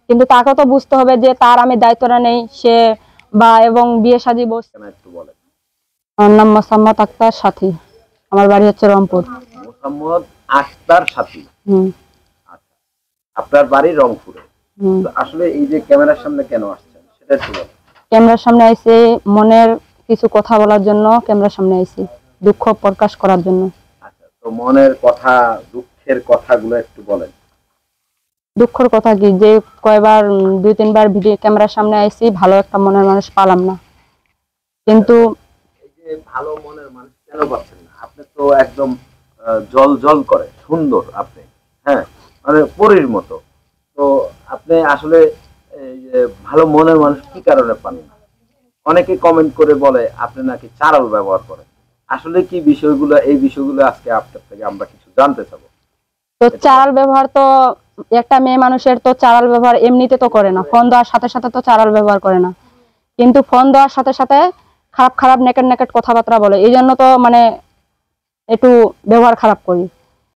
কিন্তু তাকে তো বুঝতে হবে যে তার আমি দায়িত্বটা নেই, সে বা এবং বিয়ে শাদী বসে। একটু বলেন। আমার নাম মোসাম্মদ আক্তার সাথী, আমার বাড়ি হচ্ছে রংপুর। মোসাম্মদ আক্তার সাথী। হুম। আচ্ছা, আপনার বাড়ি রংপুরে। হুম। তো আসলে এই যে ক্যামেরার সামনে কেন আসছেন সেটা একটু বলেন। ক্যামেরার সামনে আইছি মনের কিছু কথা বলার জন্য, ক্যামেরার সামনে আইছি দুঃখ প্রকাশ করার জন্য। আচ্ছা, তো মনের কথা, দুঃখের কথাগুলো একটু বলেন। দুঃখের কথা কি, যে কয়বার 2-3 বার ভিডিও ক্যামেরার সামনে আইছি, ভালো একটা মনের মানুষ পালাম না। কিন্তু এই যে ভালো মনের মানুষ কেন পাচ্ছেন না? আপনি তো একদম জল জল করে সুন্দর আপনি, হ্যাঁ, মানে পরীর মতো। তো আপনি আসলে এই যে ভালো মনের মানুষ কি কারণে পান না? অনেকে কমেন্ট করে বলে আপনি নাকি চারাল ব্যবহার করেন। আসলে কি বিষয়গুলো, এই বিষয়গুলো আজকে আপনার থেকে আমরা কিছু জানতে চাবো। তো চারাল ব্যবহার তো একটা মেয়ে মানুষের তো চারাল ব্যবহার এমনিতে তো করে না, ফোন দেওয়ার সাথে সাথে তো চারাল ব্যবহার করে না। কিন্তু ফোন দেওয়ার সাথে সাথে খারাপ খারাপ নেকেট নেকেট কথাবার্তা বলে, এই জন্য তো মানে একটু ব্যবহার খারাপ করি।